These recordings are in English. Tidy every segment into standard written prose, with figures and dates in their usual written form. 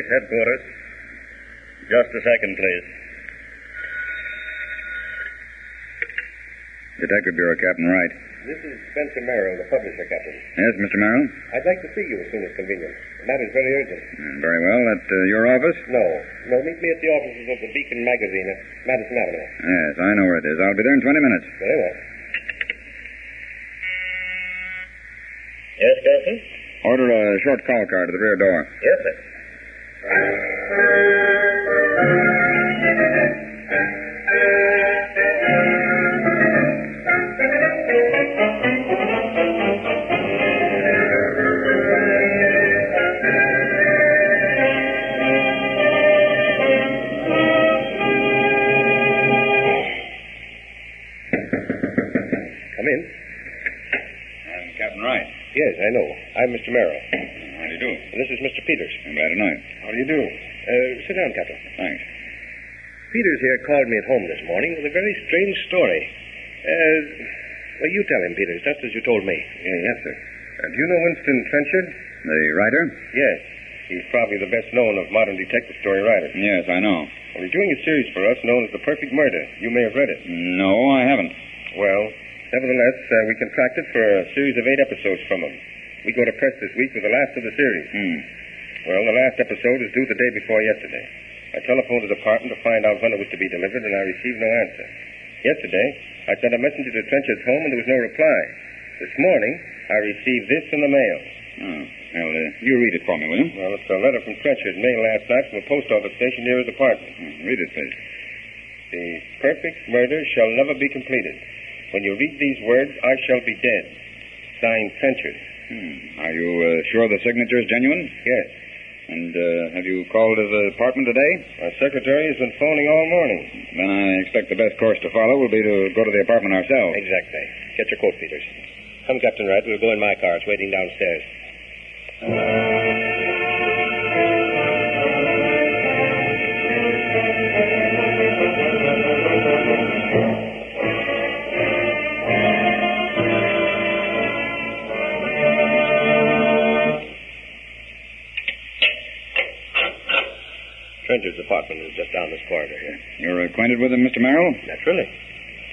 headquarters. Just a second, please. Detective Bureau, Captain Wright. This is Spencer Merrill, the publisher, Captain. Yes, Mr. Merrill? I'd like to see you as soon as convenient. The matter's very urgent. Very well. At your office? No, meet me at the offices of the Beacon magazine at Madison Avenue. Yes, I know where it is. I'll be there in 20 minutes. Very well. Yes, Captain? Order a short call car to the rear door. Yes, sir. Come in. I'm Captain Wright. Yes, I know. I'm Mr. Merrill. How do you do? This is Mr. Peters. Glad to know you. How do you do? Sit down, Captain. Thanks. Peters here called me at home this morning with a very strange story. Well, you tell him, Peters, just as you told me. Yes, sir. Do you know Winston Trenchard? The writer? Yes. He's probably the best known of modern detective story writers. Yes, I know. Well, he's doing a series for us known as The Perfect Murder. You may have read it. No, I haven't. Well, nevertheless, we contracted for a series of 8 episodes from him. We go to press this week with the last of the series. Well, the last episode is due the day before yesterday. I telephoned the department to find out when it was to be delivered, and I received no answer. Yesterday, I sent a messenger to Trenchard's home, and there was no reply. This morning, I received this in the mail. Oh, well, you read it for me, will you? Well, it's a letter from Trenchard, mailed last night from a post office station near his apartment. Read it, please. The perfect murder shall never be completed. When you read these words, I shall be dead. Signed, Trenchard. Are you sure the signature is genuine? Yes. And have you called his apartment today? Our secretary has been phoning all morning. Then I expect the best course to follow will be to go to the apartment ourselves. Exactly. Get your coat, Peters. Come, Captain Wright. We'll go in my car. It's waiting downstairs. Trenchard's apartment is just down this corridor here. You're acquainted with him, Mr. Merrill? Naturally.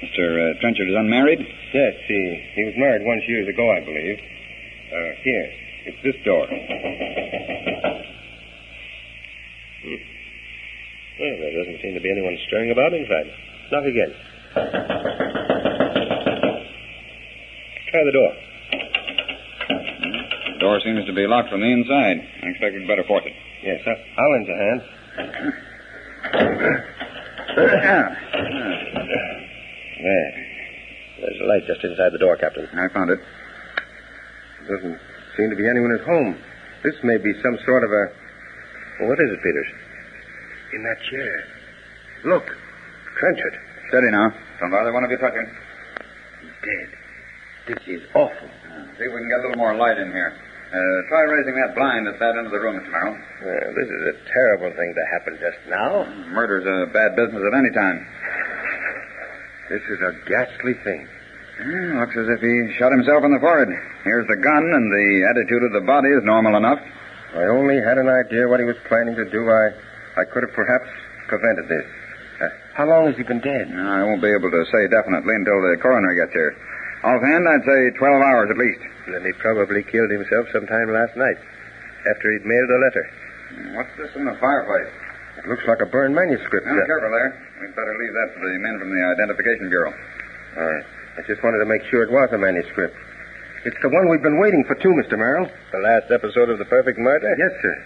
Mr. Trenchard is unmarried? Yes, he was married once years ago, I believe. Here. It's this door. Well, there doesn't seem to be anyone stirring about inside. Knock again. Try the door. The door seems to be locked from the inside. I expect we'd better force it. Yes, I'll lend a hand. There. There's a light just inside the door, Captain. I found it. Doesn't seem to be anyone at home. This may be some sort of a... Well, what is it, Peters? In that chair. Look. Trenchard. Steady now. Don't bother one of you touching. He's dead. This is awful. See if we can get a little more light in here. Try raising that blind at that end of the room, Mr. Merrill. Well, this is a terrible thing to happen just now. Murder's a bad business at any time. This is a ghastly thing. Looks as if he shot himself in the forehead. Here's the gun, and the attitude of the body is normal enough. I only had an idea what he was planning to do. I could have perhaps prevented this. How long has he been dead? I won't be able to say definitely until the coroner gets here. Offhand, I'd say 12 hours at least. Then he probably killed himself sometime last night, after he'd mailed a letter. What's this in the fireplace? It looks like a burned manuscript. Now, careful there. We'd better leave that to the men from the Identification Bureau. I just wanted to make sure it was a manuscript. It's the one we've been waiting for, too, Mr. Merrill. The last episode of The Perfect Murder? Yes, sir.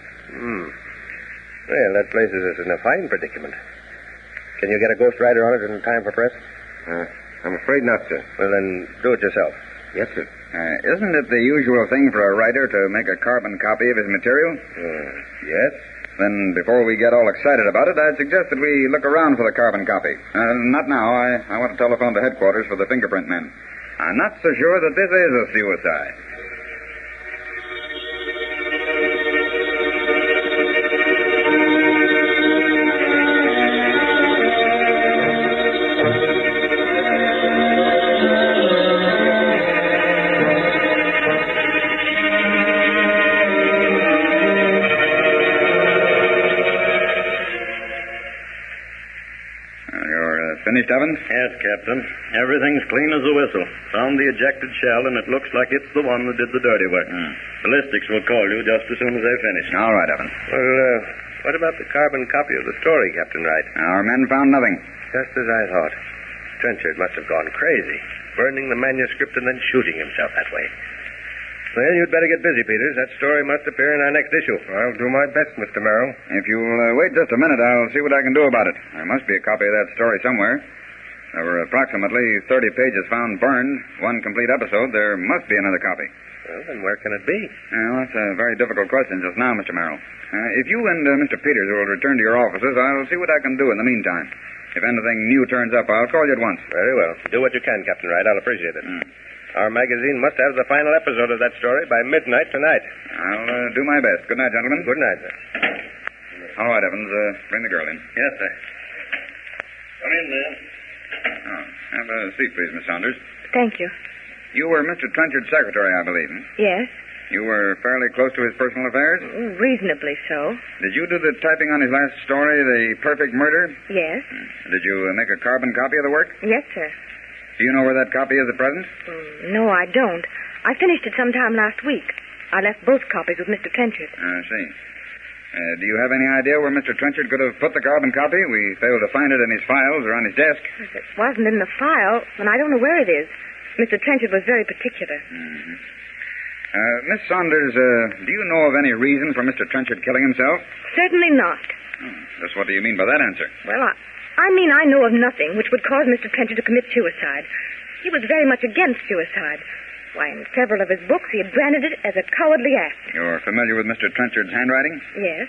Well, that places us in a fine predicament. Can you get a ghostwriter on it in time for press? I'm afraid not, sir. Well, then, do it yourself. Yes, sir. Isn't it the usual thing for a writer to make a carbon copy of his material? Yes. Then, before we get all excited about it, I'd suggest that we look around for the carbon copy. Not now. I want to telephone to headquarters for the fingerprint men. I'm not so sure that this is a suicide. finished, Evans? Yes, Captain. Everything's clean as a whistle. Found the ejected shell, and it looks like it's the one that did the dirty work. Ballistics will call you just as soon as they finish. All right, Evans. Well, what about the carbon copy of the story, Captain Wright? Our men found nothing. Just as I thought. Trenchard must have gone crazy, burning the manuscript and then shooting himself that way. Well, you'd better get busy, Peters. That story must appear in our next issue. I'll do my best, Mr. Merrill. If you'll wait just a minute, I'll see what I can do about it. There must be a copy of that story somewhere. There were approximately 30 pages found burned, one complete episode. There must be another copy. Well, then where can it be? Well, that's a very difficult question just now, Mr. Merrill. If you and Mr. Peters will return to your offices, I'll see what I can do in the meantime. If anything new turns up, I'll call you at once. Very well. Do what you can, Captain Wright. I'll appreciate it. Our magazine must have the final episode of that story by midnight tonight. I'll do my best. Good night, gentlemen. Good night, sir. All right, Evans. Bring the girl in. Yes, sir. Come in, then. Oh, have a seat, please, Miss Saunders. Thank you. You were Mr. Trenchard's secretary, I believe. Yes, You were fairly close to his personal affairs? reasonably so. Did you do the typing on his last story, The Perfect Murder? Yes. Did you make a carbon copy of the work? Yes, sir. Do you know where that copy is at present? No, I don't. I finished it sometime last week. I left both copies with Mr. Trenchard. I see. Do you have any idea where Mr. Trenchard could have put the carbon copy? We failed to find it in his files or on his desk. If it wasn't in the file, then I don't know where it is. Mr. Trenchard was very particular. Miss Saunders, do you know of any reason for Mr. Trenchard killing himself? Certainly not. Just what do you mean by that answer? Well, I mean I know of nothing which would cause Mr. Trenchard to commit suicide. He was very much against suicide. Why, in several of his books, he had branded it as a cowardly act. You're familiar with Mr. Trenchard's handwriting? Yes.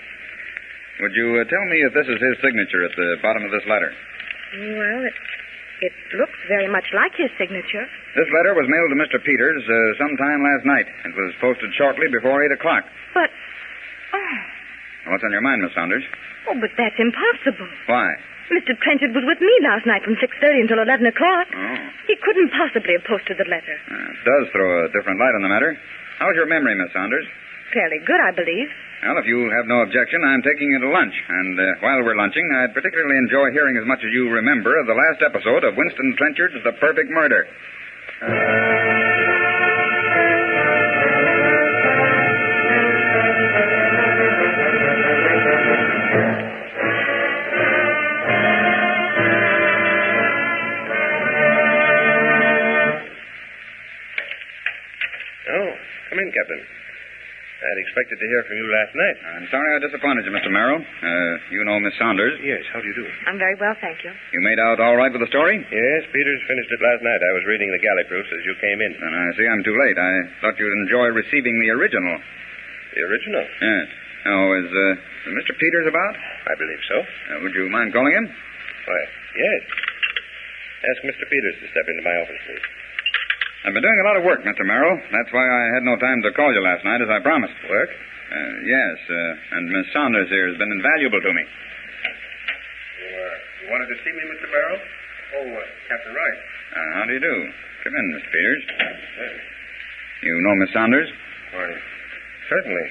Would you tell me if this is his signature at the bottom of this letter? Well, it looks very much like his signature. This letter was mailed to Mr. Peters sometime last night. It was posted shortly before 8 o'clock. But... What's on your mind, Miss Saunders? Oh, but that's impossible. Why? Mr. Trenchard was with me last night from 6:30 until 11 o'clock. Oh. He couldn't possibly have posted the letter. It does throw a different light on the matter. How's your memory, Miss Saunders? Fairly good, I believe. Well, if you have no objection, I'm taking you to lunch. And while we're lunching, I'd particularly enjoy hearing as much as you remember of the last episode of Winston Trenchard's The Perfect Murder. Oh, come in, Captain. I'd expected to hear from you last night. I'm sorry I disappointed you, Mr. Merrill. You know Miss Saunders. Yes, how do you do? I'm very well, thank you. You made out all right with the story? Yes, Peters finished it last night. I was reading the galley proofs as you came in. And I see I'm too late. I thought you'd enjoy receiving the original. The original? Yes. Oh, is Mr. Peters about? I believe so. Would you mind calling him? Why, yes. Ask Mr. Peters to step into my office, please. I've been doing a lot of work, Mr. Merrill. That's why I had no time to call you last night, as I promised. Work? Yes, and Miss Saunders here has been invaluable to me. You wanted to see me, Mr. Merrill? Oh, Captain Wright. How do you do? Come in, Mr. Peters. You know Miss Saunders? Why, certainly.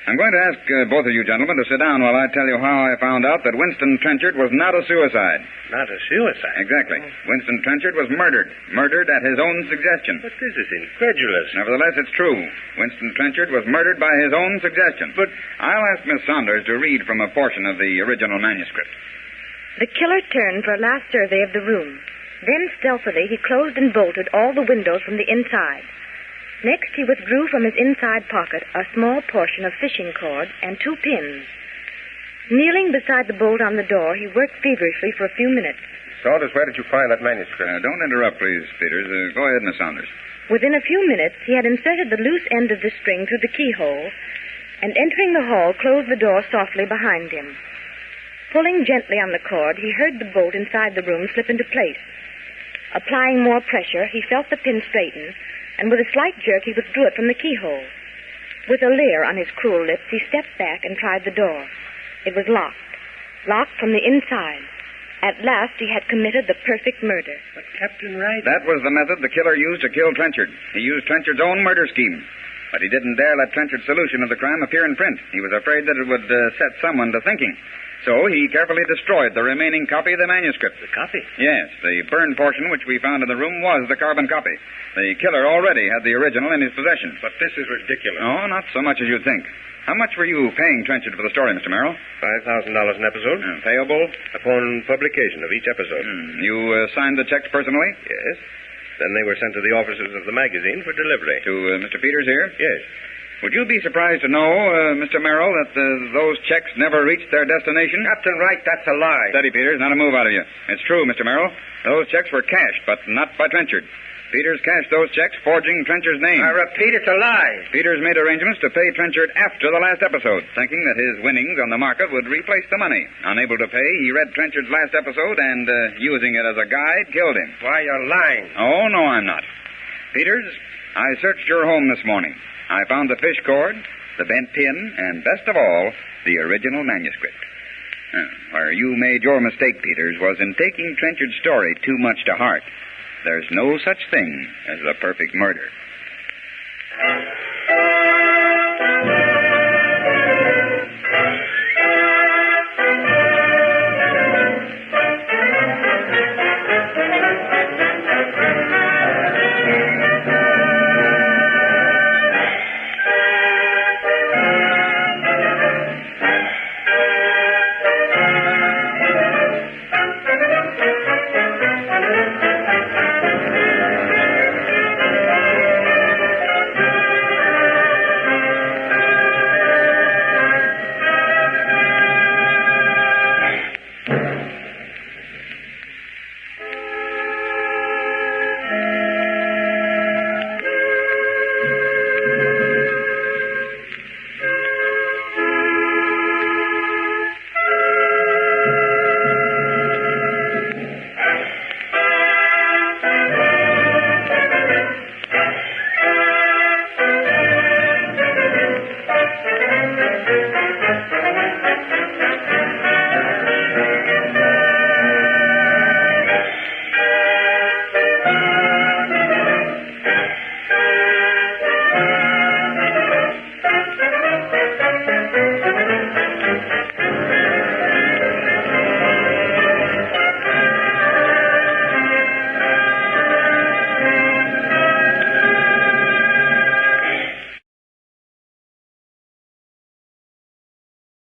I'm going to ask both of you gentlemen to sit down while I tell you how I found out that Winston Trenchard was not a suicide. Not a suicide? Exactly. Winston Trenchard was murdered. Murdered at his own suggestion. But this is incredulous. Nevertheless, it's true. Winston Trenchard was murdered by his own suggestion. But I'll ask Miss Saunders to read from a portion of the original manuscript. The killer turned for a last survey of the room. Then, stealthily, he closed and bolted all the windows from the inside. Next, he withdrew from his inside pocket a small portion of fishing cord and 2 pins. Kneeling beside the bolt on the door, he worked feverishly for a few minutes. Saunders, where did you find that manuscript? Don't interrupt, please, Peters. Go ahead, Miss Saunders. Within a few minutes, he had inserted the loose end of the string through the keyhole, and entering the hall, closed the door softly behind him. Pulling gently on the cord, he heard the bolt inside the room slip into place. Applying more pressure, he felt the pin straighten, and with a slight jerk, he withdrew it from the keyhole. With a leer on his cruel lips, he stepped back and tried the door. It was locked. Locked from the inside. At last, he had committed the perfect murder. But Captain Wright... That was the method the killer used to kill Trenchard. He used Trenchard's own murder scheme. But he didn't dare let Trenchard's solution of the crime appear in print. He was afraid that it would set someone to thinking. So he carefully destroyed the remaining copy of the manuscript. The copy? Yes, the burned portion which we found in the room was the carbon copy. The killer already had the original in his possession. But this is ridiculous. Oh, not so much as you'd think. How much were you paying Trenchard for the story, Mr. Merrill? $5,000 an episode. Payable? Upon publication of each episode. You signed the checks personally? Yes. Then they were sent to the offices of the magazine for delivery. To Mr. Peters here? Yes. Would you be surprised to know, Mr. Merrill, that those checks never reached their destination? Captain Wright, that's a lie. Steady, Peters. Not a move out of you. It's true, Mr. Merrill. Those checks were cashed, but not by Trenchard. Peters cashed those checks forging Trenchard's name. I repeat, it's a lie. Peters made arrangements to pay Trenchard after the last episode, thinking that his winnings on the market would replace the money. Unable to pay, he read Trenchard's last episode and, using it as a guide, killed him. Why, you're lying. Oh, no, I'm not. Peters, I searched your home this morning. I found the fish cord, the bent pin, and best of all, the original manuscript. Where you made your mistake, Peters, was in taking Trenchard's story too much to heart. There's no such thing as a perfect murder.